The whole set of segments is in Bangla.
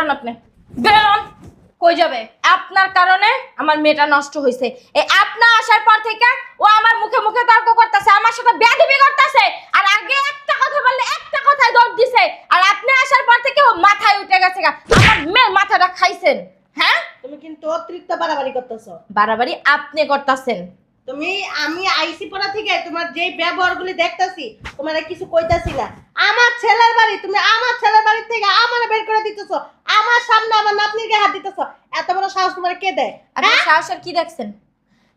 বেরোন আপনি, বেরোন। কই যাবে? আপনার কারণে আমার মেয়েটা নষ্ট হয়েছে। এই আপনার আসার পর থেকে ও আমার মুখে মুখে তর্ক করতেছে, আমার সাথে বেয়াদবি করতেছে। আর আগে একটা কথা বললে একটা কথায় দৌড় দিছে, আর আপনি আসার পর থেকে ও মাথায় উঠে গেছে। আমার মেয়ের মাথাটা খাইছেন। হ্যাঁ, তুমি কিন্তু অতিরিক্ত বাড়াবাড়ি করতেছো। বাড়াবাড়ি আপনি করতেছেন। আমি আইসি পড়া থেকে তোমার যে ব্যবহারগুলি দেখতাছি, তোমার কিছু কইতাছি না। আমার ছেলের বাড়ি, তুমি আমার ছেলের বাড়ি থেকে আমারে বের করে দিতেছো, আমার সামনে আমার নাতনির গায়ে হাত দিতেছো। এত বড় সাহস তোমার কে দেয়? আপনি সাহসের কি দেখছেন?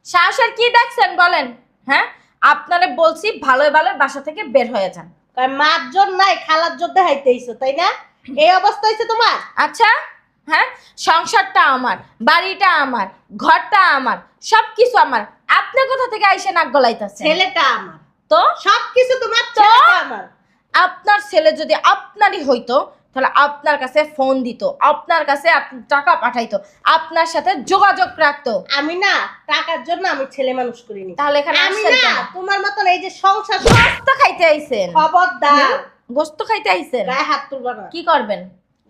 সাহসের কি দেখছেন বলেন? হ্যাঁ, আপনারে বলছি ভালো ভালো বাসা থেকে বের হয়ে যান। কারণ মার জোর নাই, খালার জোর দেখাইতেইছো, তাই না? এই অবস্থা হইছে তোমার। আচ্ছা, হ্যাঁ, সংসারটা আমার, বাড়িটা আমার, ঘরটা আমার, সবকিছু আমার। আপনি কোথা থেকে আইসে নাক গলাইতেছেন? ছেলেটা আমার, তো সবকিছু তোমার, ছেলেটা আমার। আপনার ছেলে যদি আপনারই হইতো তাহলে আপনার কাছে ফোন দিত, আপনার কাছে টাকা পাঠাইতো, আপনার সাথে যোগাযোগ রাখতো। আমি না টাকার জন্য আমি ছেলে মানুষ করিনি। তাহলে এখানে আমি আসছেন না কেন? তোমার মতন এই যে সংসার গোস্ত খাইতে আইছেন? খবরদার, গোস্ত খাইতে আইছেন? গায়ে হাত তুলবা না। কি করবেন?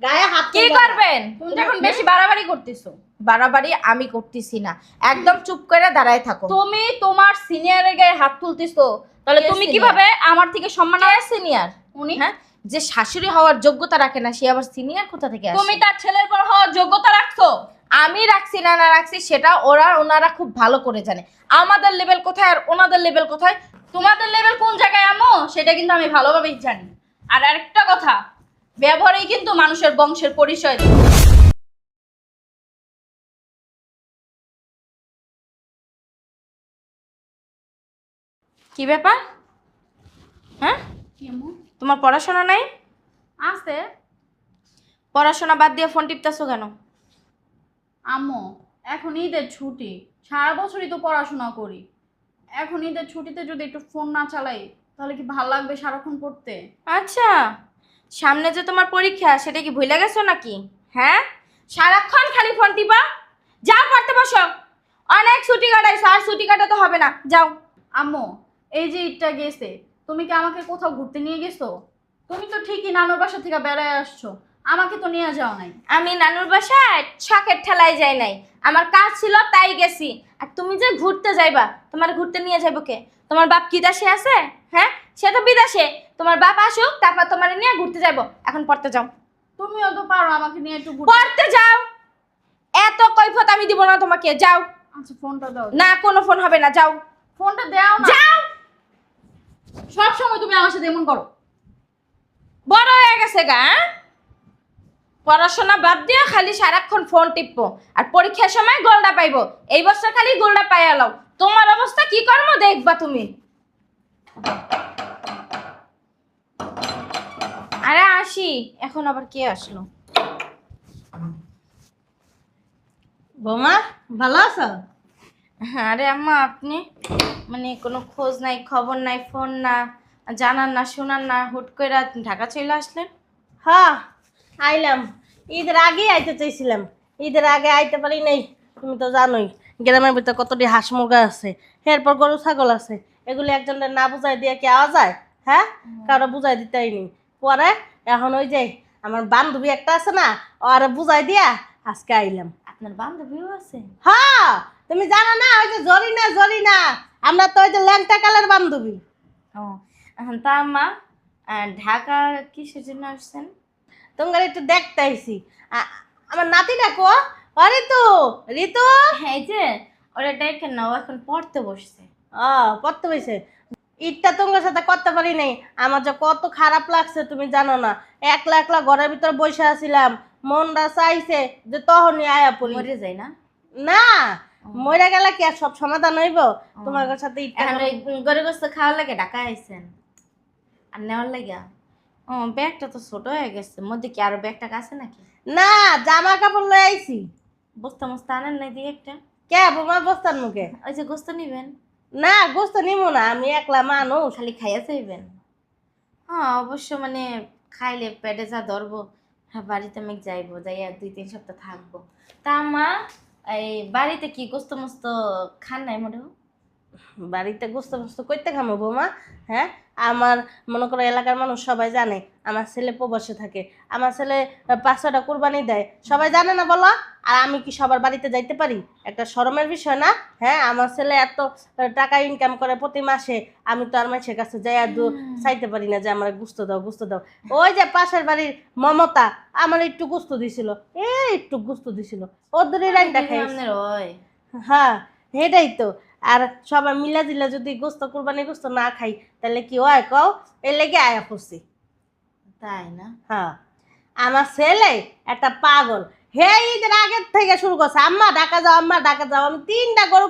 গায়ে হাত কি তুলবা না। করবেন? তুমি যখন বেশি বাড়াবাড়ি করতেছো। বাড়াবাড়ি আমি করতেছি না, একদম চুপ করে দাঁড়ায় থাকো। তুমি তোমার সিনিয়রের গায়ে হাত তুলতেছো, তাহলে কে তুমি senior? কিভাবে আমার থেকে সম্মান কে সিনিয়র? উনি? হ্যাঁ, যে শাশুড়ি হওয়ার যোগ্যতা রাখে না সে আবার সিনিয়র কোথা থেকে আসে? তুমি তার ছেলের পর হওয়ার যোগ্যতা রাখছো। আমি রাখছি না না রাখছি সেটা ওনারা খুব ভালো করে জানে আমাদের লেভেল কোথায় আর ওনাদের লেভেল কোথায়। তোমাদের লেভেল কোন জায়গায় আম্মু সেটা কিন্তু আমি ভালোভাবেই জানি। আর আরেকটা কথা, ব্যবহারেই কিন্তু মানুষের বংশের পরিচয় দেয়। কি ব্যাপার? হ্যাঁ, কি আম্মু? তোমার পড়াশোনা নাই? আছে পড়াশোনা বাদ দিয়ে ফোন টিপতেছো কেন? আম্মু, এখন ঈদের ছুটি, সারা বছরই তো পড়াশোনা করি। এখন ঈদের ছুটিতে যদি একটু ফোন না চালাই তাহলে কি ভাল লাগবে সারাক্ষণ পড়তে? আচ্ছা, সামনে যে তোমার পরীক্ষা সেটা কি ভুলে গেছো নাকি? হ্যাঁ, সারাক্ষণ খালি ফোন টিপা। যাও পড়তে বসো, অনেক ছুটি কাটাইছো, আর ছুটি কাটাতে হবে না, যাও। আম্মু, এই যে ঈদটা গেছে, তুমি কি আমাকে কোথাও ঘুরতে নিয়ে গেছো? তুমি তো ঠিকই নানুর বাসা থেকে বেড়ায় আসছো, আমাকে তো নিয়ে যাও নাই। আমি নানুর বাসায় শখের ঠেলায় যাই নাই, আমার কাজ ছিল তাই গেছি। আর তুমি যে ঘুরতে যাইবা, তোমার ঘুরতে নিয়ে যাবো কে? তোমার বাপ কি দেশে আছে? হ্যাঁ, সে তো বিদেশে। তোমার বাপ আসুক, তারপর তোমার নিয়ে ঘুরতে যাবো। এখন পড়তে যাও। তুমিও তো পারো আমাকে নিয়ে একটু ঘুরতে। পড়তে যাও, এত কৈফত আমি দিব না তোমাকে, যাও। আচ্ছা ফোনটা দাও। না, কোনো ফোন হবে না, যাও। ফোনটা দাও না। যাও। সব সময় তুমি আমার সাথে এমন করো। বড় হয়ে গেছে গা, হ্যাঁ? পড়াশোনা বাদ দিয়ে খালি সারাক্ষণ ফোন টিপবো, আর পরীক্ষার সময় গোলটা পাইবো। এই বছর খালি গোলটা পাইয়া লাও, তোমার অবস্থা কি করবো দেখবা তুমি। আরে আসি, এখন আবার কে আসলো? বৌমা ভালো আছো? আরে আম্মা, আপনি মানে কোনো খোঁজ নাই, খবর নাই, ফোন না, জানার না, শোনার না, হুট করে ঢাকা চলে আসলেন? হ্যাঁ আইলাম, ঈদের আগেই আইতে চাইছিলাম, ঈদের আগে আইতে পারি নাই। তুমি তো জানোই গ্রামের ভিতরে কতটি হাঁস মুরগা আছে, এরপর গরু ছাগল আছে, এগুলি একজনের না বুঝাই দিয়ে কি আওয়া যায়? হ্যাঁ, কারো বুঝাই দিতেই নি। পরে এখন ওই যে আমার বান্ধবী একটা আছে না, ওরে বুঝাই দিয়া আজকে আইলাম। আপনার বান্ধবীও আছে? হ্যাঁ, তুমি জানো না ওই যে জরিনা, জরিনা, আমরা তো ওই যে ল্যাংটা কালের বান্ধবী। ও, এখন তা আম্মা ঢাকা কিসের জন্য আসছেন? তোমার একটু দেখতে আইছি। আমার নাতি ডাকো, ও ঋতু, ঋতু। হ্যাঁ, এই যে ওরা দেখেন না, ও এখন পড়তে বসছে। পড়তে বসে। ঈদটা তোমার সাথে করতে পারি নাই, আমার যে কত খারাপ লাগছে তুমি জানো না। একলা একলা ঘরের ভিতর বসে আছিলাম, মনটা চাইছে যে তখনই আয়া পড়ি। মরে যায় না? না, মরে গেলে কি আর সব সমাধান হইব? তোমার সাথে ঈদটা এখন ওই গরু গোস্ত খাওয়ার লাগে ঢাকা আইছেন আর নেওয়ার লাগা? ও, ব্যাগটা তো ছোট হয়ে গেছে, মধ্যে কি আরো ব্যাগটা আছে নাকি? না, জামা কাপড় লয়ে আইছি। বস্তা মস্তা আনেন নাই দিয়ে একটা? কে বোমা বস্তার মুখে? ওই যে গোস্ত নিবেন। না, গোস্ত নিমু না, আমি একলা মানুষ। খালি খাইয়া চাইবেন? হ্যাঁ, অবশ্য মানে খাইলে পেটে যা ধরবো। হ্যাঁ, বাড়িতে আমি যাইবো, যাইয়া 2-3 সপ্তাহ থাকবো। তা মা, এই বাড়িতে কি গোস্ত মস্ত খান নাই মোটেও? বাড়িতে গোস্ত মোস্ত করতে খামো বৌমা? হ্যাঁ, আমার মনে করো এলাকার মানুষ সবাই জানে আমার ছেলে প্রবাসে থাকে, আমার ছেলে 5-6টা কুরবানি দেয়, সবাই জানে না বলো? আর আমি কি সবার বাড়িতে যাইতে পারি? একটা শরমের বিষয় না? হ্যাঁ, আমার ছেলে এত টাকা ইনকাম করে প্রতি মাসে, আমি তো আর মানুষের কাছে যাই আর চাইতে পারি না যে আমার গুস্ত দাও গুস্ত দাও। ওই যে পাশের বাড়ির মমতা আমার একটু গুস্ত দিছিল, একটু গুস্ত দিছিল, ওদের রাইনটা খাই। হ্যাঁ সেটাই তো। আর সবাই মিলা দিলা যদি গোস্ত কুরবানি গোস্ত না খাই তাহলে কি হয় কও? এর লেগে আয়া পড়ছি। তাই না? হ্যাঁ, আমার ছেলে একটা পাগল, হে ঈদের আগের থেকে শুরু করছে আম্মা ঢাকা যাও, আম্মা ঢাকা যাও। আমি 3টা গরু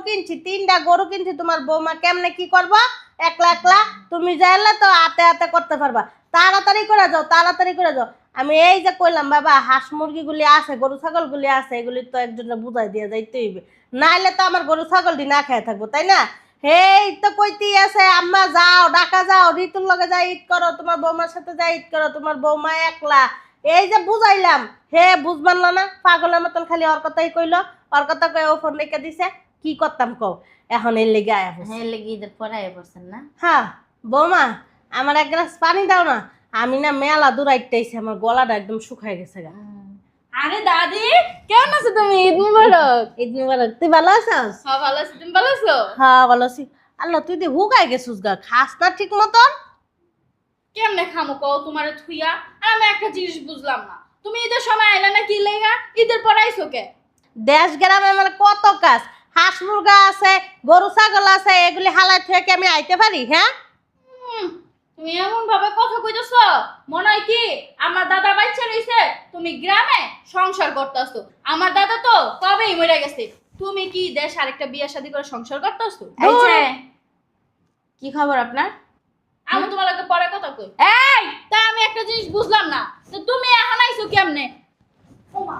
কিনছি, তোমার বৌমা কেমনে কি করবা একলা একলা? তুমি যাইলে তো হাতে হাতে করতে পারবা, তাড়াতাড়ি করে যাও, তাড়াতাড়ি করে যাও। আমি এই যে কইলাম বাবা হাঁস মুরগিগুলি আছে, গরু ছাগলগুলি আছে, এগুলি তো একজনে বুঝাই দিয়ে যাইতে হইবে, নাইলে তো আমার গরু ছাগলটি না খেয়ে থাকবো, তাই না? হেই তো কইতেই আছে আম্মা যাও ঢাকা যাও, ঋতুর লগে যাই ঈদ করো, তোমার বৌমার সাথে যাই ঈদ করো, তোমার বৌমা একলা। এই যে বুঝাইলাম, হে বুঝবান না, পাগলের মতন খালি ওর কথাই কইলো, ওর কথা কয়ে ও ফোন রেখে দিছে। কি করতাম কও? এখন এর লেগে আয়া পড়ছে। হ্যাঁ, লেগে ঈদের পরে আয়া পড়ছেন না? হ্যাঁ বৌমা, আমার এক গ্লাস পানি দাও না, আমি না মেলা দূরাইতেছি, আমার গলাটা একদম শুকায় গেছে গা। আরে দাদি, কেমন আছো তুমি? ঈদ মুবারক। ঈদ মুবারক। তুই ভালো আছিস? হ্যাঁ ভালো আছি, তুমি ভালো আছো? হ্যাঁ ভালো আছি। আল্লাহ তুই দিয়ে হুগাই গেছিস গা, খাস না ঠিক মতন? কেমনে খামো কও তোমারে থুইয়া? আর আমি একটা জিনিস বুঝলাম না, তুমি ঈদের সময় আইলা না কি লেগা? ঈদের পর আইছো কে? দেশ গ্রামে আমার কত কাজ, হাঁস মুরগা আছে, গরু ছাগল আছে, এগুলি হালাই থেকে আমি আইতে পারি? হ্যাঁ, তুমি এমন ভাবে কথা কইতেছো মনে হয় কি আমার দাদা বাচ্চা রইছে, তুমি গ্রামে সংসার করতেছো। আমার দাদা তো কবেই মরে গেছে, তুমি কি দেশ আরেকটা বিয়ে শাদী করে সংসার করতেছো? এই যে কি খবর আপনার? আমি তোমার লগে পরে কথা কই। এই তা আমি একটা জিনিস বুঝলাম না, তো তুমি এখন আইছো কেমনে? ওমা,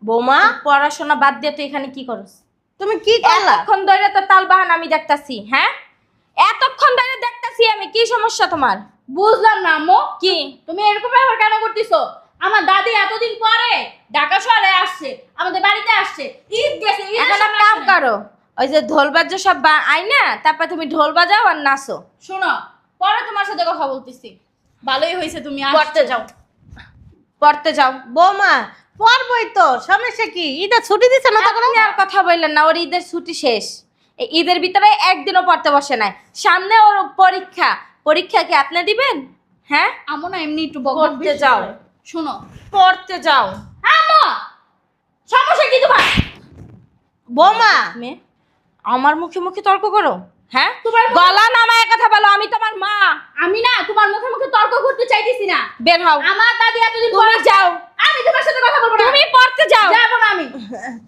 বৌমা পড়াশোনা বাদ দিয়ে তুই এখানে কি করস? তুমি কি করলা? এতক্ষণ ধরে তো তালবাহান আমি দেখতাছি। হ্যাঁ, এতক্ষণ ধরে দেখতাছি আমি। কি সমস্যা তোমার? বুঝলাম না আম্মু, কি তুমি এরকম ব্যবহার কেন করতেছো? আমার দাদি এতদিন পরে ঢাকা শহরে আসছে, আমাদের বাড়িতে আসছে, ঈদ গেছে, ঈদের এখন এক সময় কাম আসে না। করো, ওই যে ঢোল বাজ্য সব আই না, তারপর তুমি ঢোল বাজাও আর নাচো। শোনো, পরে তোমার সাথে কথা বলতেছি। ভালোই হয়েছে তুমি পড়তে যাও, পড়তে যাও। বৌমা পড়বই তো, সমস্যা কি? ঈদের ছুটি দিছে না তখন? আপনি আর কথা বললেন না, ওর ঈদের ছুটি শেষ। এই ঈদের ভিতরে একদিনও পড়তে বসে নাই, সামনে ওর পরীক্ষা। পরীক্ষা কি আপনি দিবেন? হ্যাঁ, আমো না এমনি একটু বকবক পড়তে বেশি যাও। করে। শোনো পড়তে যাও। আমো, সমস্যা কি তোমার? বৌমা মেয়ে, আমার মুখে মুখে তর্ক করো? হ্যাঁ, তোমার মুখে- গলা নামায় কথা বলো, আমি তোমার মা। আমি না তোমার মুখে মুখে তর্ক করতে চাইতেছি না। বের হও, আমার দাদি এতদিন তুমি পরে যাও। আমি তোমার সাথে কথা বলবো না। তুমি পড়তে যাও। যাবো না আমি।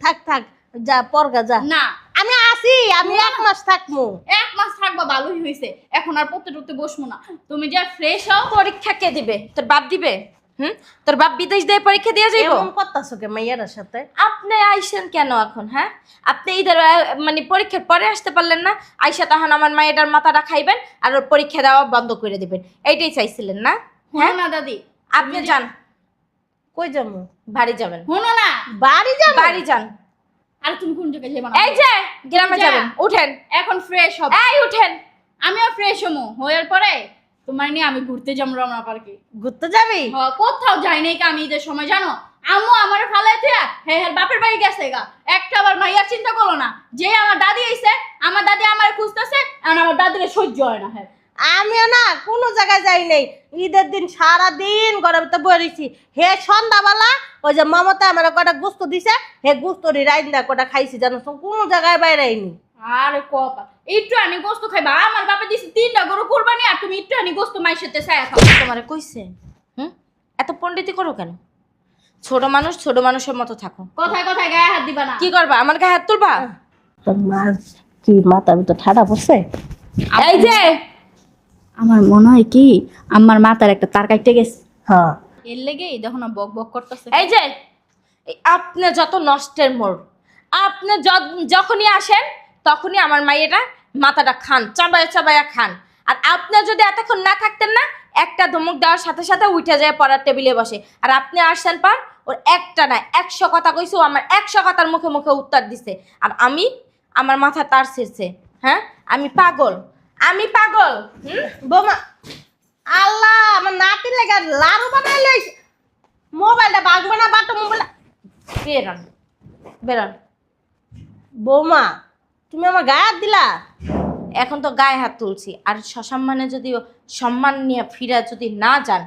থাক থাক, যা পরগা যা। না, আমি আসি, আমি 1 মাস থাকবো। 1 মাস থাকবা ভালোই হয়েছে, এখন আর পড়তে টড়তে বসবো না। তুমি যা ফ্রেশ হও। পরীক্ষা কে দিবে? তোর বাপ দিবে? তোর বাপ বিদেশ দিয়ে পরীক্ষা দিয়ে যাইবো? এমন করতাছো কে মাইয়ার সাথে? আপনি আইসেন কেন এখন? হ্যাঁ, আপনি ঈদের মানে পরীক্ষার পরে আসতে পারলেন না, আইসা তখন আমার মায়ের মাথাটা খাইবেন আর ওর পরীক্ষা দেওয়া বন্ধ করে দিবেন, এইটাই চাইছিলেন না? হ্যাঁ না দাদি, আপনি যান, কই যাবো? বাড়ি যাবেন। শোনো না, বাড়ি যাবো? বাড়ি যান। আর তুমি কোন জায়গায় যাবে না? এই যে গ্রামে যা। যাবেন, উঠেন। এখন ফ্রেশ হব। এই উঠেন। আমিও ফ্রেশ হমু, হওয়ার পরে তোমার নিয়ে আমি ঘুরতে যাবো রমনা পার্কে। ঘুরতে যাবি? কোথাও যাই নাই কা আমি ঈদের সময়, জানো? আম্মু আমার ফালাই থিয়া হ্যাঁ হ্যাঁ বাপের বাড়ি গেছে গা। একটা আবার মাইয়া চিন্তা করলো না, যে আমার দাদি আইছে, আমার দাদি আমার খুঁজতেছে, আর আমার দাদিরে সহ্য হয় না। হ্যাঁ, আমিও না কোনো জায়গায় যাই নাই, ঈদের দিন সারা দিন ঘরের ভিতরে বসেছি। হে সন্ধ্যাবেলা ওই যে মমতা আমার কটা গুস্ত দিছে, হে গুস্তরি রাইন্দা কটা খাইছি, জানো তো? কোনো জায়গায় বাইরে আইনি। আরে কপা, একটু আনি গোস্ত খাইবা? আমার বাপে দিছে 3টা গরু কুরবানি, আর তুমি একটু আনি গোস্ত মাইশেতে ছায়া খাও। তোমারে কইছে? এত পণ্ডিতি করো কেন? ছোট মানুষ ছোট মানুষের মতো থাকো। কথায় কথায় গায়ে হাত দিবা না। কি করবা? আমার গায়ে হাত তুলবা? তোর মার কি মাথার ভিতর ঠাডা পড়ছে? এই যে আমার মনে হয় কি আমার মাথার একটা তার কাটতে গেছে, হ্যাঁ এর লেগেই দেখো না বক বক করতেছে। এই যে আপনি যত নষ্টের মোড়, আপনি যখনই আসেন তখনই আমার মাইয়েরা মাথাটা খান, চাবায়া চাবায়া খান। আর আপনি যদি এতক্ষণ না থাকতেন না, একটা ধমক দেওয়ার সাথে সাথে উঠে যায় পড়ার টেবিলে বসে। আর আপনি আসছেন পর ওর একটা না 100 কথা কইছে, ও আমার 100 কথার মুখে মুখে উত্তর দিছে। আর আমি, আমার মাথা তার ছিঁড়ছে। হ্যাঁ, আমি পাগল, আমি পাগল? হুম? বৌমা আল্লাহ আমার নাতি লেগে লাড়ু বানাই লইছে মোবাইলটা বাগবে না বাটো মোবাইলটা বেরন বেরন। বৌমা তুমি আমার গায়ে হাত দিলা এখন তো গায়ে হাত তুলছি, আর সসম্মানে যদি সম্মান নিয়ে ফিরে যদি না যান,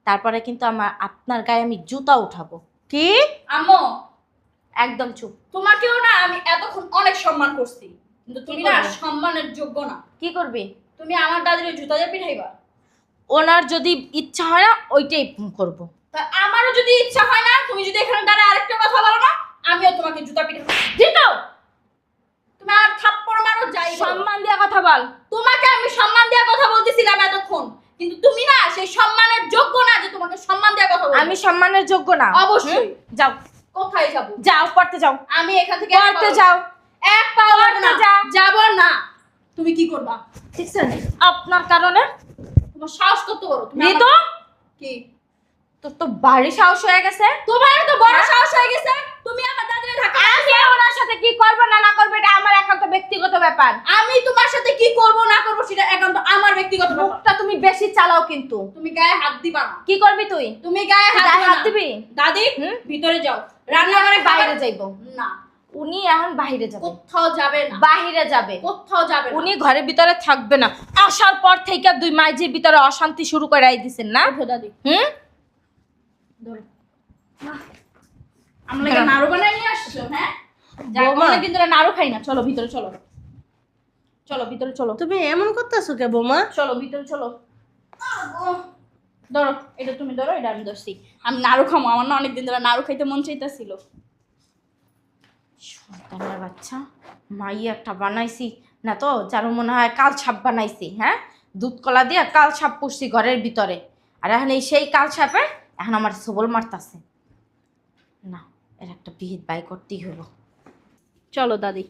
তারপরে কিন্তু আপনার গায়ে আমি জুতা উঠাবো। কি আম্মু একদম চুপ। তোমাকেও না আমি এতক্ষণ অনেক সম্মান করছি, কিন্তু তুমি না করবে? সম্মানের যোগ্য না। কি করবি? তুমি আমার দাদির ওই জুতা দিয়ে পিঠাইবা। ওনার যদি ইচ্ছা হয় না ওইটাই করব। তা আমারও যদি ইচ্ছা হয় না, তুমি যদি এখানে দাঁড়ায় আরেকটা কথা বলো না, আমিও তোমাকে জুতা পিঠাবো। দিতো তুমি আর থাপ্পড় মারো যাই বলো। সম্মান দিয়ে কথা বল। তোমাকে আমি সম্মান দেওয়ার কথা বলতেছিলাম এতক্ষণ, কিন্তু তুমি না সেই সম্মানের যোগ্য না যে তোমাকে সম্মান দেওয়ার কথা বলবো। আমি সম্মানের যোগ্য না। অবশ্যই। হুম? যাও কোথায় যাব? যাও, পড়তে যাও। আমি এখান থেকে পড়তে যাও। এক পাও পড়তে না যা। যাব না। তুমি কি করবা? ঠিক আছে? আপনার কারণে তোমার সাহস কত বড়? তুমি ঋতু, কি তোর তো বাড়ি সাহস হয়ে গেছে। তোমার তো বড় সাহস হয়ে গেছে। তুমি আমার দাদির ধাক্কা আমি ওনার সাথে কি করব না না করব এটা আমার একান্ত ব্যক্তিগত ব্যাপার। আমি তোমার সাথে কি করব না করব সেটা একান্ত আমার ব্যক্তিগত ব্যাপার। মুখটা তুমি বেশি চালাও কিন্তু। তুমি গায়ে হাত দিবা না। কি করবি তুই? তুমি গায়ে হাত গায়ে দিবা হাত না। দিবি? দাদি হুম? ভিতরে যাও, রান্নাঘরে রান্নাঘরে বাইরে যাইবো। না, উনি এখন বাইরে যাবে। কোথাও যাবে না, বাইরে যাবে। কোথাও যাবে না। উনি ঘরের ভিতরে থাকবে না। আসার পর থেকে দুই মাইজির ভিতরে অশান্তি শুরু করে দিছেন না? ওঠো দাদি, হুম? ধরো। আমরা কি নাড়ু বানাই নিয়ে আসছো? হ্যাঁ, বৌমা। অনেকদিন ধরে নাড়ু খাই না। চলো ভিতরে চলো, চলো ভিতরে চলো, তুমি এমন করতেছো কে বৌমা চলো ভিতরে চলো। ধরো এটা, তুমি ধরো, এটা আমি ধরছি। আমি নাড়ু খামো, আমার না অনেকদিন ধরে নাড়ু খাইতে মন চাইতেছিল। শয়তানের বাচ্চা, মাই একটা বানাইছি না তো, যার মনে হয় কাল ছাপ বানাইছি। হ্যাঁ, দুধ কলা দিয়ে কাল ছাপ পুষছি ঘরের ভিতরে, আর এখন এই সেই কাল ছাপে এখন আমার সবল মারতাছে না। এর একটা বিহিত বাই করতেই হইব। চলো দাদি।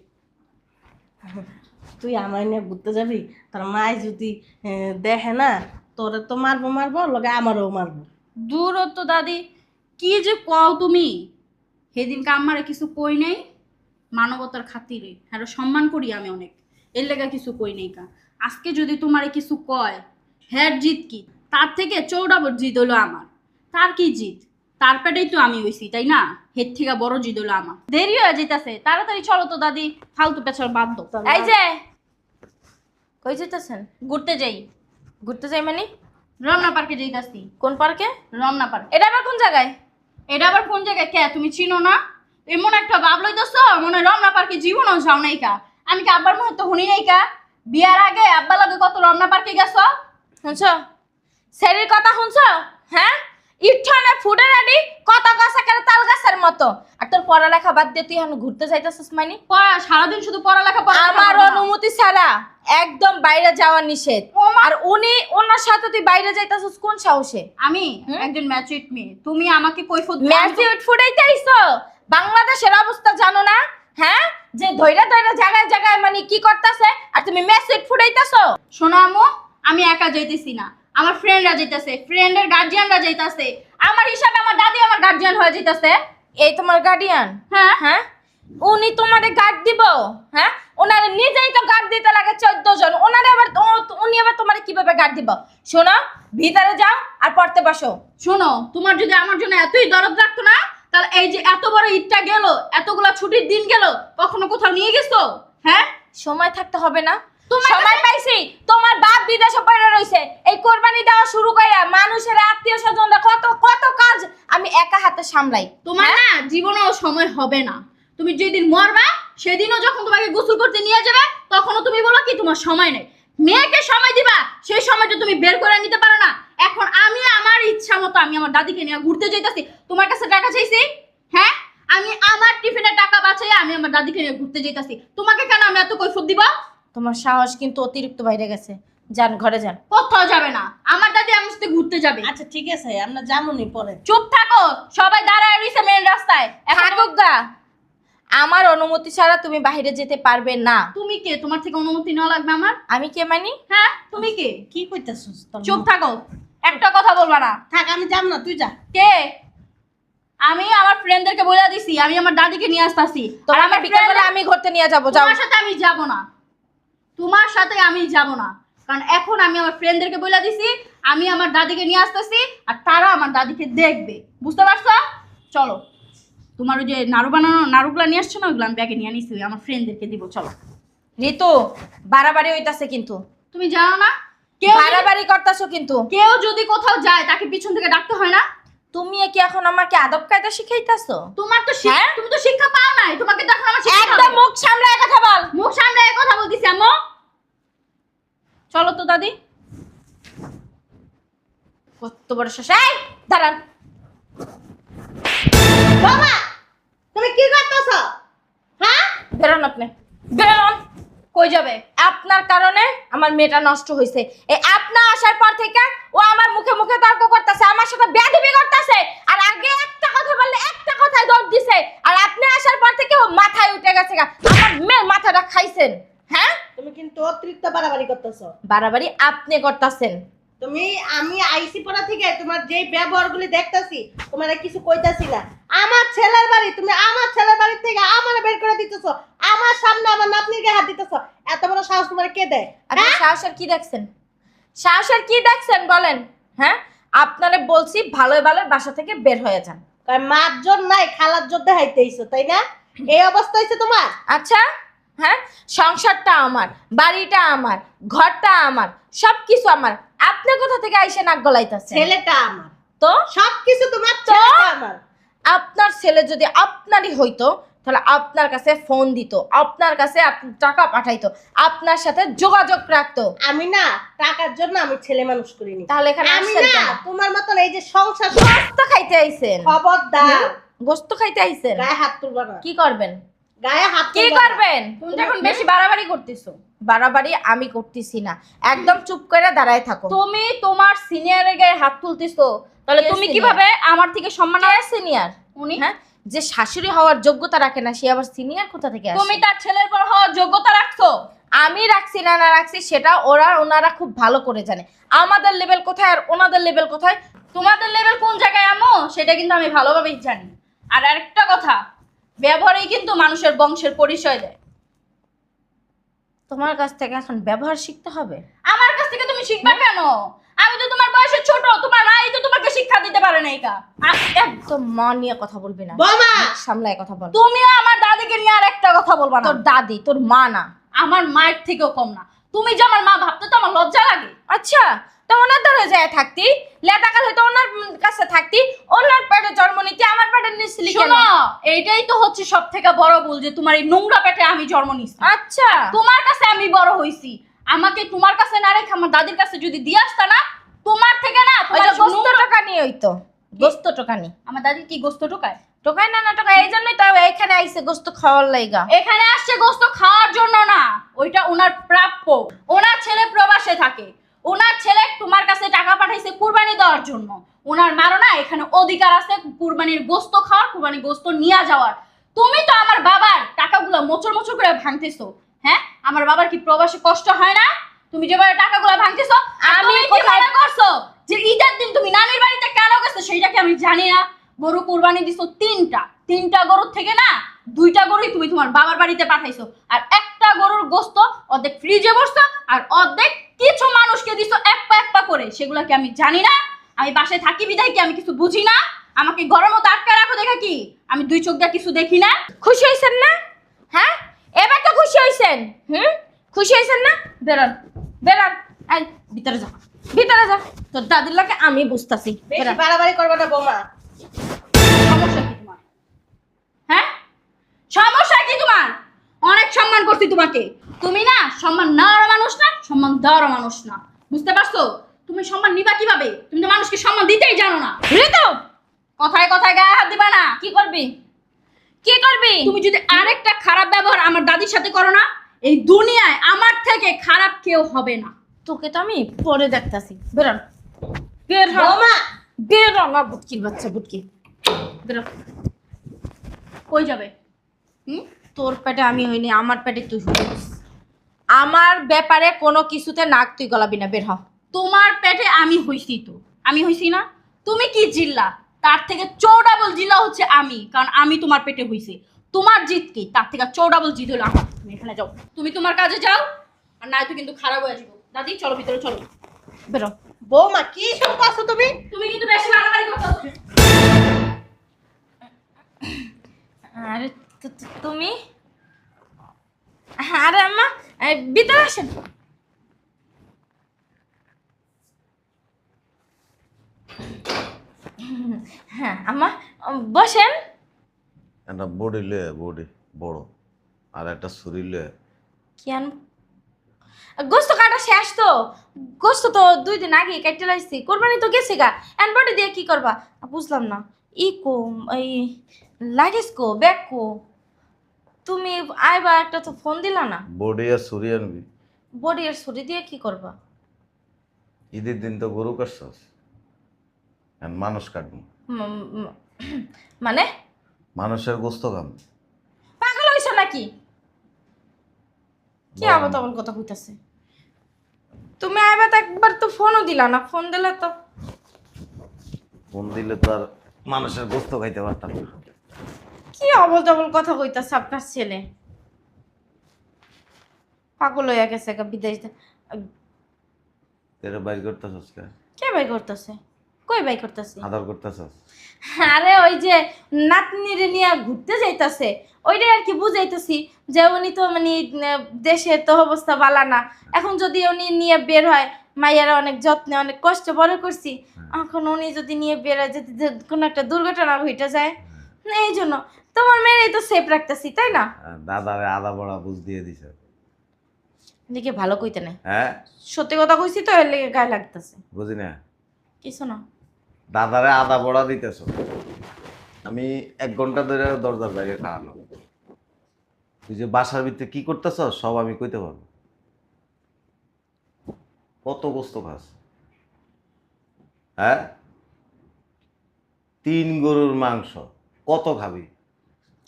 তুই আমায় নিয়ে ঘুরতে যাবি তোর মায় যদি দেখে না তোরে তো মারবো মারবো লগে আমারও মারবো দূরত্ব দাদি, কি যে কও তুমি। সেদিনকে আমারে কিছু কই নাই, মানবতার খাতিরে হ্যাঁ সম্মান করি আমি অনেক, এর লেগা কিছু কই নাই কা। আজকে যদি তোমারে কিছু কয়, হ্যাঁ জিত কি, তার থেকে চৌডাবর জিত হলো আমার। তার কি জিত? তার পেটেই তো আমি হইছি, তাই না? হের থেকে বড় জিত হলো আমার। দেরি হয়ে যেতেছে, তাড়াতাড়ি চলো তো দাদি, ফালতু পেছার বাদ দাও। এই যে কই যেতেছেন? ঘুরতে যাই, ঘুরতে যাই মানে? রমনা পার্কে যাইতাছি। কোন পার্কে? রমনা পার্ক। এটা আবার কোন জায়গায়? এটা আবার কোন জায়গায়? কে তুমি চিনো না? এমন একটা ভাব লইতেছ মনে হয় রমনা পার্কে জীবনও যাও নাই কা। আমি কি আব্বার মুহূর্তে শুনি নাই কা? বিয়ার আগে আব্বা লাগে কত রমনা পার্কে গেছ? শুনছো সেরির কথা? শুনছো? হ্যাঁ, ইঠনে ফুডে রেডি কত গাছ একেবারে তাল গাছের মতো। আর তোর পড়ালেখা বাদ দিয়ে তুই এখন ঘুরতে যাইতেছিস মানে? সারাদিন শুধু পড়ালেখা আমার অনুমতি ছাড়া একদম বাইরে যাওয়া নিষেধ। আর ওনার সাথে তুই বাইরে যাইতেছিস কোন সাহসে? আমি একজন ম্যাচুইট মেয়ে, তুমি আমাকে কৈফত ম্যাচিউড ফুডাইতে আইছো? বাংলাদেশের অবস্থা জানো না? হ্যাঁ, যে ধইরা ধইরা জায়গায় জায়গায় মানে কি করতেছে, আর তুমি ম্যাচিউড ফুডাইতেছো? শোনো আম্মু, আমি একা যাইতেছি না, আমার ফ্রেন্ডরা যাইতেছে, ফ্রেন্ডের গার্জিয়ানরা যাইতেছে। আমার হিসাবে আমার দাদি আমার গার্জিয়ান হয়ে যাইতেছে। এই তোমার গার্ডিয়ান? হ্যাঁ হ্যাঁ, উনি তোমারে গার্ড দিব? হ্যাঁ, ওনারে নিজেই তো গার্ড দিতে লাগে 14 জন, ওনারে আবার উনি আবার তোমারে কিভাবে গার্ড দিব? শোনো, ভিতরে যাও আর পড়তে বসো। শোনো, তোমার যদি আমার জন্য এতই দরদ রাখতো না, তাহলে এই যে এত বড় ঈদটা গেল, এতগুলা ছুটির দিন গেল, কখনো কোথাও নিয়ে গেছো? হ্যাঁ, সময় থাকতে হবে না? তোমার সময় পাইছি। তোমার বাপ বিদেশে পড়ে রইছে, এই কোরবানি দেওয়া শুরু কইরা মানুষের আত্মীয় স্বজনরা কত কত কাজ আমি একা হাতে সামলাই। তোমার না জীবনেও সময় হবে না। তুমি যেদিন মরবা সেদিনও যখন তোমাকে গোসল করতে নিয়ে যাবে, তখনও তুমি বলো কি তোমার সময় নেই। মেয়েকে সময় দিবা, সেই সময়টা তুমি বের করে নিতে পারো না। এখন আমি আমার ইচ্ছা মতো আমি আমার দাদিকে নিয়ে ঘুরতে যাইতাছি, তোমার কাছে টাকা চাইছি? হ্যাঁ, আমি আমার টিফিনের টাকা বাঁচাইয়া আমি আমার দাদিকে নিয়ে ঘুরতে যাইতাছি, তোমাকে কেন আমি এত কৈফত দিব? তোমার সাহস কিন্তু অতিরিক্ত বাইরে গেছে। যান, ঘরে যান। কোথাও যাবে না, আমার দাদি আমার সাথে ঘুরতে যাবে। আচ্ছা ঠিক আছে আমরা যামুনি পরে চুপ থাকো, সবাই দাঁড়ায় রইছে মেন রাস্তায়। এখন থাকুক গা, আমার অনুমতি ছাড়া তুমি বাইরে যেতে পারবে না। তুমি কে? তোমার থেকে অনুমতি নেওয়া লাগবে আমার? আমি কে মানি? হ্যাঁ, তুমি কে? কি কইতাছস তোর চুপ থাকো, একটা কথা বলবা না। থাক আমি যাব না তুই যা কে? আমি আমার ফ্রেন্ডদেরকে বলে দিছি আমি আমার দাদিকে নিয়ে আসতাছি। আর তোমার আমার বিকেল friend- বেলা আমি ঘুরতে নিয়ে যাবো। যাও। তোমার সাথে আমি যাব না, তোমার সাথে আমি যাব না। কারণ এখন আমি আমার ফ্রেন্ডদেরকে বলে দিছি আমি আমার দাদিকে নিয়ে আসতেছি আর তারা আমার দাদিকে দেখবে, বুঝতে পারছো? চলো, তোমার ওই যে নাড়ু বানানো নাড়ুগুলা নিয়ে আসছো না, ওইগুলো আমি ব্যাগে নিয়ে নিছি, আমার ফ্রেন্ডদেরকে দিব। চলো। ঋতু বাড়াবাড়ি হইতাছে কিন্তু, তুমি জানো না কেউ বাড়াবাড়ি করতেছো কিন্তু। কেউ যদি কোথাও যায় তাকে পিছন থেকে ডাকতে হয় না? তুমি কি এখন আমাকে আদব কায়দা শিখাইতাছো? তোমার তো হ্যাঁ? তুমি তো শিক্ষা পাও নাই, তোমাকে তো এখন আমার শিক্ষা একদম মুখ সামলায় কথা বল। মুখ সামনে কথা বলতেছি আম্মু। চলো তো দাদি। কত বড় শশা! এই দাঁড়ান। বাবা তুমি কি করতেছ? হ্যাঁ, বেরোন আপনি, বেরোন। কই যাবে? আপনার কারণে আমার মেয়েটা নষ্ট হয়েছে। এই আপনার আসার পর থেকে ও আমার মুখে মুখে তর্ক করতেছে, আমার সাথে বেয়াদবি করতেছে। আর আগে একটা কথা বললে একটা কথায় দৌড় দিছে, আর আপনি আসার পর থেকে ও মাথায় উঠে গেছে। আমার মেয়ের মাথাটা খাইছেন। হ্যাঁ, তুমি কিন্তু অতিরিক্ত বাড়াবাড়ি করতেছ। বাড়াবাড়ি আপনি করতেছেন। আমি আইসি পড়া থেকে তোমার যে ব্যবহারগুলি দেখতাছি, তোমার কিছু কইতাছি না। আমার ছেলের বাড়ি, তুমি আমার ছেলের বাড়ি থেকে আমার বের করে দিতেছো, আমার সামনে আমার নাতনির গায়ে হাত দিতেছো। এত বড় সাহস তোমার কে দেয়? আপনি সাহসের কি দেখছেন? সাহসের কি দেখছেন বলেন? হ্যাঁ, আপনারে বলছি ভালোই ভালোই বাসা থেকে বের হয়ে যান। কারণ মার জোর নাই, খালার জোর দেখাইতেইছো, তাই না? এই অবস্থা হইছে তোমার। আচ্ছা, হ্যাঁ, সংসারটা আমার, বাড়িটা আমার, ঘরটা আমার, সবকিছু আমার। আপনি কোথা থেকে আইসে নাক গলাইতাছেন? ছেলেটা আমার, তো সবকিছু তোমার, ছেলেটা আমার। আপনার ছেলে যদি আপনারই হইতো তাহলে আপনার কাছে ফোন দিত, আপনার কাছে টাকা পাঠাইতো, আপনার সাথে যোগাযোগ রাখতো। আমি না টাকার জন্য আমি ছেলে মানুষ করিনি। তাহলে এখানে আমি আসছেন না কেন? তোমার মতন এই যে সংসার, গোস্ত খাইতে আইছেন? খবরদার গোস্ত খাইতে আইছেন? গায়ে হাত তুলবা না। কি করবেন? গায়ে হাত কি তুলবা না। করবেন? তুমি তো এখন বেশি বাড়াবাড়ি করতেছো। বাড়াবাড়ি আমি করতেছি না, একদম চুপ করে দাঁড়ায় থাকো। তুমি তোমার সিনিয়রের গায়ে হাত তুলতেছো, তাহলে কে তুমি senior? কিভাবে আমার থেকে সম্মান সিনিয়র? উনি হ্যাঁ, যে শাশুড়ি হওয়ার যোগ্যতা রাখে না সে আবার সিনিয়র কোথা থেকে আসে? তুমি তার ছেলের পর হওয়ার যোগ্যতা রাখছো। আমি রাখছি না না রাখছি সেটা ওনারা খুব ভালো করে জানে আমাদের লেভেল কোথায় আর ওনাদের লেভেল কোথায়। তোমাদের লেভেল কোন জায়গায় আম্মু সেটা কিন্তু আমি ভালোভাবেই জানি। আর আরেকটা কথা, ব্যবহারেই কিন্তু মানুষের বংশের পরিচয় দেয়। তোমার কাছ থেকে এখন ব্যবহার শিখতে হবে। আমার কাছ থেকে তুমি শিখবা কেন? আমি তো তোমার বয়সে ছোট, তোমার মাই তো তোমাকে শিক্ষা দিতে পারে না। এটা একদম মা নিয়ে কথা বলবি না, বাবা সামলায় কথা বল। তুমিও আমার দাদিকে নিয়ে আর একটা কথা বলবা না। তোর দাদি তোর মা না, আমার মায়ের থেকেও কম না। তুমি যে আমার মা ভাবতে তো আমার লজ্জা লাগে। আচ্ছা তো ওনার ধরে যায় থাকতি, লেটাকাল হয়তো ওনার কাছে থাকতি, ওনার পেটে জন্ম নিতে আমার পেটে নিছিলি কেন? শোনো, এইটাই তো হচ্ছে সব থেকে বড় ভুল যে তোমার এই নোংরা পেটে আমি জন্ম নিছি। আচ্ছা তোমার কাছে আমি বড় হইছি, আমাকে তোমার কাছে না রেখে আমার দাদির কাছে যদি দিয়ে আসতা না, তোমার থেকে না ওই তোমার যে গোস্ত টাকা নিয়ে হইতো, গোস্ত টাকা নি আমার দাদি কি গোস্ত টোকায়? টোকাই না না টোকাই, এই জন্যই তো এখানে আইসে গোস্ত খাওয়ার লাইগা। এখানে আসছে গোস্ত খাওয়ার জন্য না, ওইটা ওনার প্রাপ্য। ওনার ছেলে প্রবাসে থাকে, ওনার ছেলে তোমার কাছে টাকা পাঠাইছে কুরবানি দেওয়ার জন্য। ওনার মারো না এখানে অধিকার আছে কুরবানির গোস্ত খাওয়ার, কুরবানির গোস্ত নিয়ে যাওয়ার। তুমি তো আমার বাবার টাকাগুলো মোচর মোচর করে ভাঙতেছো। হ্যাঁ, আমার বাবার কি প্রবাসে কষ্ট হয় না? তুমি যেভাবে টাকাগুলো ভাঙতেছো, আমি কোথায় করছো যে ঈদের দিন তুমি নানির বাড়িতে কেন গেছো সেইটা কি আমি জানি না? গরু কুরবানি দিছো তিনটা গরুর থেকে না 2টা গরুই তুমি তোমার বাবার বাড়িতে পাঠাইছো, আর একটা গরুর গোস্ত অর্ধেক ফ্রিজে বসছো আর অর্ধেক কিছু মানুষকে দিছো এক পা করে। সেগুলো কি আমি জানি না? আমি বাসায় থাকি বিদায় কি আমি কিছু বুঝি না? আমাকে ঘরের মতো আটকে রাখো দেখা কি আমি 2 চোখ দিয়ে কিছু দেখি না? খুশি হয়েছেন না? হ্যাঁ, এবার তো খুশি হয়েছেন। খুশি হয়েছেন না? বেরোন বেরোন, এই ভিতরে যা, ভিতরে যা। তোর দাদির লাগে আমি বুঝতাছি। বেশি বাড়াবাড়ি করবে না বৌমা। সমস্যা কি তোমার? হ্যাঁ, সমস্যা কি তোমার? অনেক সম্মান করছি তোমাকে, তুমি না সম্মান নেওয়ার মানুষ না, সম্মান দেওয়ার মানুষ না, বুঝতে পারছো? তুমি সম্মান নিবা কিভাবে? তুমি তো মানুষকে সম্মান দিতেই জানো না। ঋতু, কথায় কথায় গায়ে হাত দিবা না। কি করবি? কি করবি? তুমি যদি আরেকটা খারাপ ব্যবহার আমার দাদির সাথে করো না, এই দুনিয়ায় আমার থেকে খারাপ কেউ হবে না। তোকে তো আমি পরে দেখতাছি। বেরোন, বের হ বৌমা বের হ, না বুটকির বাচ্চা বুটকি, বেরো। কই যাবে? তোর পেটে আমি হইনি, আমার পেটে তুই হইছিস। আমার ব্যাপারে কোনো কিছুতে নাক তুই গলাবি না, বের হ। তোমার পেটে আমি হইছি তো, আমি হইছি না? তুমি কি জিল্লা? তার থেকে চৌডাবল জিল্লা হচ্ছে আমি, কারণ আমি তোমার পেটে হইছি। তোমার জিত কি? তার থেকে চৌডাবল জিত হলো আমার। তুমি এখানে যাও, তুমি তোমার কাজে যাও, আর নাই তো কিন্তু খারাপ হয়ে যাবো। দাদি চলো ভিতরে চলো। বেরো। বৌমা কি সব করছো তুমি? তুমি কিন্তু বেশি বাড়াবাড়ি করতেছো। আরে তুমি, আরে আম্মা ভিতরে আসেন। হ্যাঁ আম্মা বসেন। একটা বডি লয়ে বডি বড় আর একটা ছুরি লয়ে কেন গোস্ত কাটা শেষ তো, গোস্ত তো 2 দিন আগে কেটে লাইছি, কোরবানি তো গেছে গা, এনবডি দিয়ে কি করবা? বুঝলাম না। ই কো এই লাগেজ কো, ব্যাগ কো? তুমি আইবা একটা তো ফোন দিলা না। বডি আর ছুরি আনবি। বডি আর ছুরি দিয়ে কি করবা? ঈদের দিন তো গরু কাটছস, আর মানুষ কাটবো, ম- ম- মানে মানুষের গোস্ত খাম। পাগল হইছো নাকি? কি আবার তেমন কথা কইতাছে? তুমি আইবা তো একবার তো ফোনও দিলা না, ফোন দিলে তো। ফোন দিলে তো আর মানুষের গোস্ত খাইতে পারতাম না। কি অবল তবল কথা কইতাছে আপনার ছেলে? পাগল হইয়া গেছে গা বিদেশ। তেরে বাইর করতেছস কে? কে বাই করতেছে? কই বাই করতেছে? আদর করতেছস? আরে ওই যে নাতনিরে নিয়ে ঘুরতে যাইতাছে, ওইটাই আর কি বুঝাইতেছি যে উনি তো মানে দেশের তো অবস্থা বালা না, এখন যদি উনি নিয়ে বের হয়, মাইয়ারা অনেক যত্নে অনেক কষ্ট বড় করছি, এখন উনি যদি নিয়ে বের হয়, যদি কোনো একটা দুর্ঘটনা ঘটে যায়, এই জন্য তোমার মেয়েরই তো সেফ রাখতেছি, তাই না? দাদারে আদা বড়া বুঝ দিয়ে দিছে। এদিকে ভালো কইতে নাই, হ্যাঁ সত্যি কথা কইছি তো, এর লেগে গায়ে লাগতেছে। বুঝি না, কিছু না। দাদারে আদা বড়া দিতেছ। আমি 1 ঘন্টা ধরে দরজার বাইরে খাওয়ানো। তুই যে বাসার ভিতরে কি করতেছ সব আমি কইতে পারবো। কত গোস্ত খাস? হ্যাঁ, 3 গরুর মাংস কত খাবি?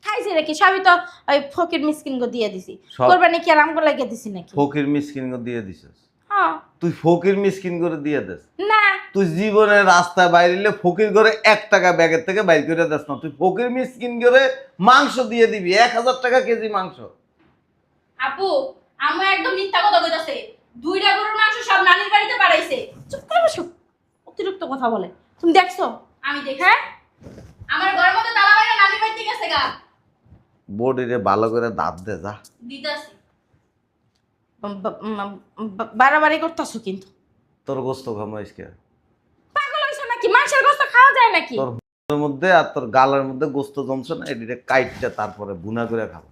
খাইছি নাকি? সবই তো ওই ফকির মিসকিন গো দিয়ে দিছি। সব- কোরবানি কি আর আমগো লাগিয়ে দিছি নাকি? ফকির মিসকিন করে দিয়ে দিছিস? হ্যাঁ। তুই ফকির মিসকিন করে দিয়ে দেস? না তুই জীবনে রাস্তায় বাইরে ফকির করে 1 টাকা ব্যাগের থেকে বাইর করে দেস না। তুই ফকির মিসকিন করে মাংস দিয়ে দিবি 1000 টাকা কেজি মাংস। আপু আমি একদম মিথ্যা কথা কইতাছে। 2টা গরুর মাংস সব নানির বাড়িতে পাঠাইছে। চুপ করে বসো, অতিরিক্ত কথা বলে। তুমি দেখছো? আমি দেখি। হ্যাঁ আমার ঘরের মধ্যে তালা বাইরে নানির বাড়িতে গেছে গা। বডিরে ভালো করে দাঁত দে যা। দিতাছি। বাড়াবাড়ি করতেছো কিন্তু। তোর গোস্ত খামাইস কে? পাগল হইছো নাকি? মাছের গোস্ত খাওয়া যায় নাকি? তোর মুখের মধ্যে আর তোর গালের মধ্যে গোস্ত জমছে না, এদিকে কাইটটা তারপরে বুনা করে খাবো।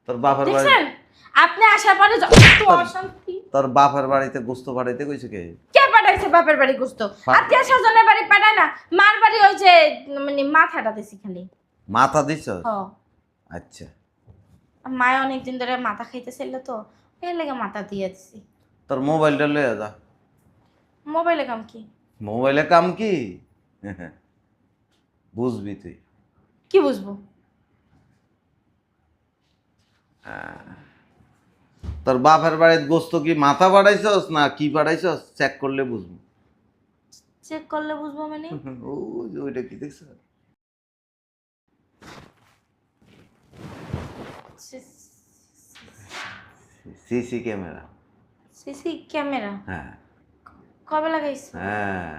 তোর বাপের বাড়ি, দেখছেন আপনি আসার পরে যত অশান্তি। তোর বাপের বাড়িতে গোস্ত পাঠাইতে কইছে কে? কে পাঠাইছে বাপের বাড়ি গোস্ত? আত্মীয় স্বজনের বাড়ি পাঠায় না, মার বাড়ি ওই যে মানে মাথাটা দিছি খালি। মাথা দিছ? হ, আচ্ছা, মায় অনেকদিন ধরে মাথা খাইতেছিল তো, এর লেগে মাথা দিয়ে দিছি। তোর মোবাইলটা লয়ে যা। মোবাইলে কাম কি? মোবাইলে কাম কি? বুঝবি তুই। কি বুঝবো? তোর বাপের বাড়ির গোস্ত কি মাথা পাঠাইছস না কি পাঠাইছস চেক করলে বুঝবো। চেক করলে বুঝবো মানে? ও যে ওইটা কি দেখছ? CC camera. সিসি ক্যামেরা হ্যাঁ কবে লাগাইছো? হ্যাঁ,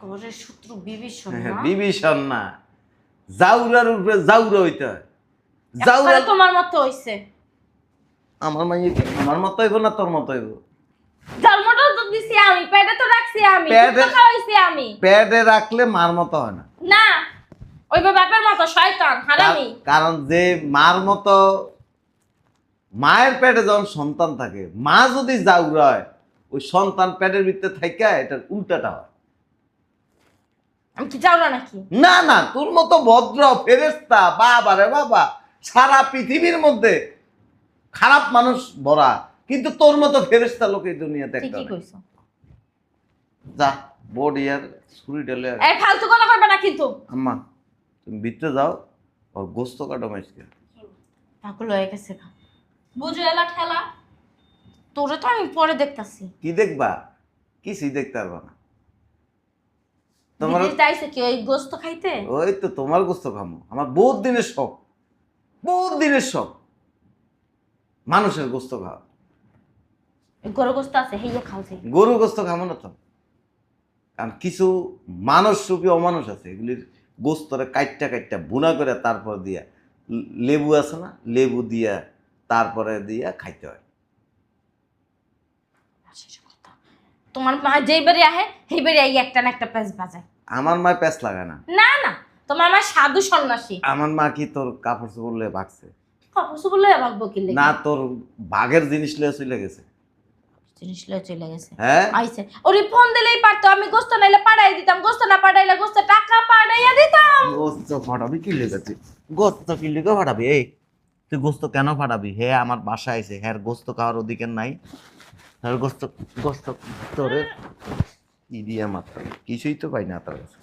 ঘরের শত্রু বিভীষণ না? বিভীষণ না, জাউরার উপরে জাউরা হইতে হয়। জাউরা একবারে তোমার মতো হইছে। আমার মাইয়ে কি আমার মতো হইব না তোর মতো হইব? জন্মটা তো দিছি আমি, পেটে তো রাখছি আমি, পেটে- দুধ তো খাওয়াইছি আমি। পেটে রাখলে মার মতো হয় না। না ওই বাপের মতো শয়তান হারামি। কারণ যে মার মতো, মায়ের পেটে যখন সন্তান থাকে, মা যদি জাউরা হয়, ওই সন্তান পেটের ভিতরে থাইকা এটার উল্টাটা হয়। আমি কি যাও নাকি? না না, তোর মতো ভদ্র ফেরেশতা বাবা রে বাবা, সারা পৃথিবীর মধ্যে খারাপ মানুষ ভরা, কিন্তু তোর মতো ফেরেশতা লোক এই দুনিয়াতে একটা ঠিকই নেই। কইছো। যা বডি আর ছুরি ঢেলে আর- এই ফালতু কথা কইবা না কিন্তু। আম্মা তুমি ভিতরে যাও, ওর গোস্ত কাটো মাইসকে। পাগল হয়ে গেছে গা। বুঝো এলা ঠেলা। তোরে তো আমি পরে দেখতাছি। কি দেখবা? কিছুই দেখতে পারবা না। তোমার বিদেশ যাইছে কি ওই গোস্ত খাইতে? ওই তো তোমার গোস্ত খামো, আমার বহুত দিনের শখ। বহুত দিনের শখ মানুষের গোস্ত খাওয়া। গরু গোস্ত আছে হেইয়া খাওছে। গরু গোস্ত খাবো না তো, কারণ কিছু মানুষ রূপী অমানুষ আছে, এগুলির গোস্তরে কাইটটা কাইটটা বুনা করে তারপর দিয়া লেবু আছে না, লেবু দিয়া তারপরে দিয়া খাইতে হয়। তোমার মা যেই বাড়ি আহে সেই বাড়ি এই একটা না একটা প্যাঁচ বাজায়। আমার মা প্যাঁচ লাগায় না। না না, তোমার মা সাধু সন্ন্যাসী। আমার মা কি তোর কাপড় চোপড় লয়ে ভাগছে? কাপড় বলে ভাগবো কি লেগে? না, তোর বাঘের জিনিস লয়ে চলে গেছে। জিনিস লয়ে চলে গেছে। হ্যাঁ আইছে ওরে ফোন দিলেই পারতো, আমি গোস্ত নাইলে পাঠাই দিতাম, গোস্ত না পাঠাইলে গোস্ত টাকা পাঠাইয়া দিতাম। গোস্ত ফাটাবি কি লেগেছে? গোস্ত কি লেগে ফাটাবি? এই তুই গোস্ত কেন ফাটাবি? হে আমার বাসায় আইছে, হ্যাঁ গোস্ত খাওয়ার অধিকার নাই? হ্যাঁ গোস্ত গোস্ত তোরে কি দিয়ে মাত্র কিছুই তো পাই না তার কাছে।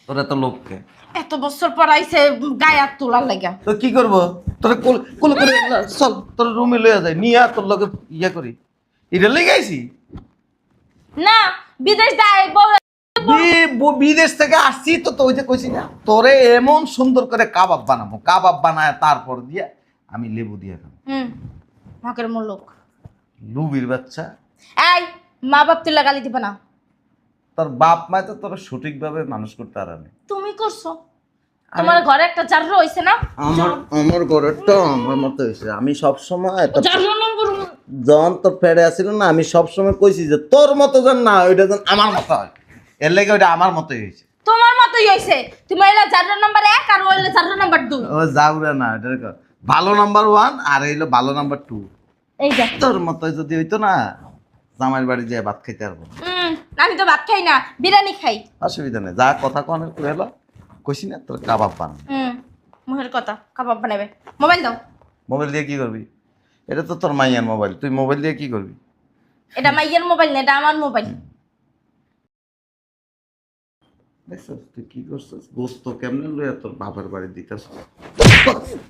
তোরা তো লোককে এত বছর পর আইছে গায়ে হাত তোলার লাগা। তো কি করবো? তোরা কোল করে চল তোর রুমে লইয়া যায়, নিয়ে তোর লগে ইয়া করি। এটা লেগে আইছি না বিদেশ যায় বউ। বিদেশ থেকে আসছি তো, ওই যে কইছি না তোরে এমন সুন্দর করে কাবাব বানাবো, কাবাব বানায় তারপর দিয়ে আমি লেবু দিয়ে খাবো। মকের মুলুক লুবির বাচ্চা। এই মা বাপ তুই লাগালি দিবে না। তোর বাপ মা তো তোর সঠিকভাবে মানুষ করতে পারে। তুমি করছো, তোমার ঘরে একটা জারর হইছে না? আমার ঘরেরটা আমার মতো হয়েছে। আমি সবসময় জারর নম্বর যখন তোর পেড়ে আসছিল না, আমি সবসময় কইছি যে তোর মতো যেন না, ওইটা যেন আমার মতো হয়। এর লেগে ওইটা আমার মতোই হয়েছে। তোমার মতই হইছে। তুমি এলা জারর নাম্বার 1 আর ওইলা জারর নাম্বার 2। ও যাউরা না, এটা ভালো নাম্বার 1 আর এইলো ভালো নাম্বার 2। এই যে তোর মতো যদি হইতো না, জামাইয়ের বাড়ি যেয়ে ভাত খাইতে পারবো। আমি তো ভাত খাই না, বিরিয়ানি খাই। অসুবিধা নেই, যা কথা কনে করে এলো। কইছি না তোর কাবাব বানাবো। মুখের কথা কাবাব বানাবে। মোবাইল দাও। মোবাইল দিয়ে কি করবি? এটা তো তোর মাইয়ার মোবাইল, তুই মোবাইল দিয়ে কি করবি? এটা মাইয়ের মোবাইল না, এটা আমার মোবাইল। দেখছিস তুই কি করছিস? গোস্ত কেমনে লইয়া তোর বাবার বাড়ি দিতেছ?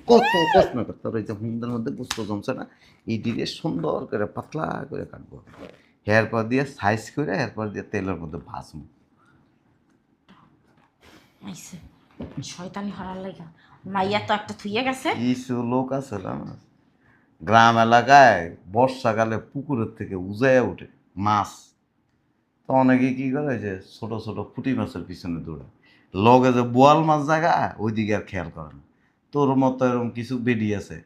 কত প্রশ্ন কর, তোর ওই যে হুন্ডার মধ্যে গোস্ত জমছে না, এই দিকে সুন্দর করে পাতলা করে কাটবো, এরপর দিয়ে সাইজ করে এরপর দিয়ে তেলের মধ্যে ভাজবো। আইছে শয়তানি হরার লাগা মাইয়া তো একটা থুইয়া গেছে। কিছু লোক আছে না গ্রাম এলাকায় বর্ষাকালে পুকুরের থেকে উজাইয়া ওঠে মাছ, তো অনেকে কি করে যে ছোট ছোট পুঁটি মাছের পিছনে দৌড়ায়, লগে যে বোয়াল মাছ জায়গা ওইদিকে আর খেয়াল করে না। তোর মতো এরকম কিছু বেডি আছে,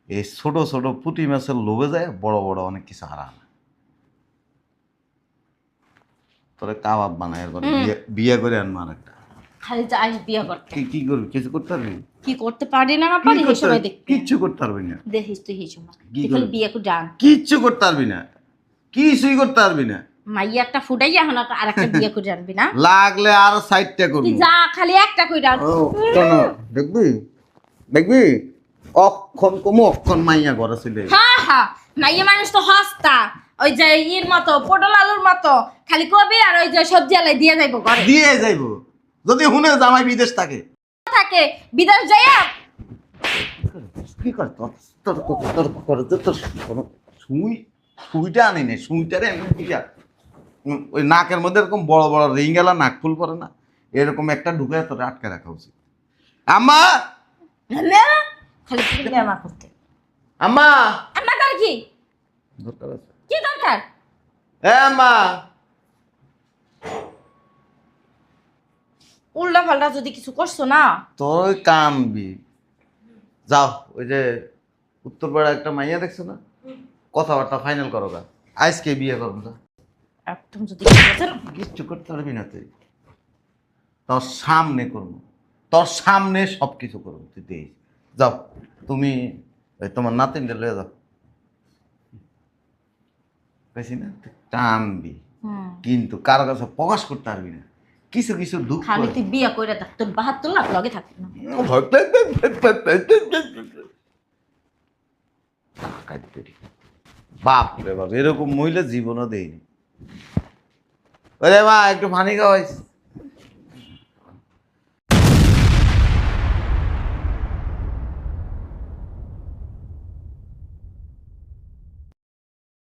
এই ছোট ছোট পুঁটি মাছের লোভে যায় বড় বড় অনেক কিছু হারা না। তোরে কাবাব বানায় এরপর বিয়ে করে আনবো আর একটা। খালি যা আইস বিয়া করতে। কি করবি? কিছু করতে পারবি? কি করতে পারি না না পারি এই সময় দেখ। কিচ্ছু করতে পারবি না। দেখিস তুই এই সময় কি তুই খালি করবি? বিয়া করে ডান। কিচ্ছু করতে পারবি না, কিছুই করতে পারবি না। মাইয়া একটা ফুটাইয়া এখন আর একটা বিয়া করে আনবি না? লাগলে আরো 60টা করবি। তুই যা খালি একটা কই ডান। কেন দেখবি? দেখবি অক্ষণ কমু অক্ষণ মাইয়া ঘরে চলে। হ্যাঁ হ্যাঁ, মাইয়া মানুষ তো হস্তা, ওই যে ইর মতো পটল আলুর মতো খালি কবি আর ওই যে সবজি আলাই দিয়ে যাইবো ঘরে। দিয়ে যাইবো যদি হুনে জামাই বিদেশ থাকে। থাকে বিদেশ যাইয়া কি কর তোর তোর করে তোর কোনো সুইটা আনি নে, সুইটারে এমন দিকা ওই নাকের মধ্যে এরকম বড় বড় রিং গেলা নাক ফুল পরে না, এরকম একটা ঢুকে তোর আটকে রাখা উচিত। আম্মা না খালি আমার করতে। আম্মা আমার দরকার কি? দরকার আছে। কি দরকার? আম্মা উল্টা পাল্টা যদি কিছু করছো না তোর কামবি। যাও ওই যে উত্তরপাড়া একটা মাইয়া দেখছো না, কথাবার্তা ফাইনাল করো গা, আজকে বিয়ে করবো। যা একদম যদি কিচ্ছু করতে পারবি না তুই, তোর সামনে করবো, তোর সামনে সব কিছু করবো তুই দেখ। যাও তুমি ওই তোমার নাতিনটা লয়ে যাও। বেশি না তুই টানবি, কিন্তু কারো কাছে প্রকাশ করতে পারবি না। কিছু কিছু দুঃখ খালি তুই বিয়া কইরা থাক, তোর 72 লাখ লগে থাকবি না। বাপ রে বাপ, এরকম মহিলা জীবনও দেয়নি। ওরে মা একটু পানি খাওয়াইস।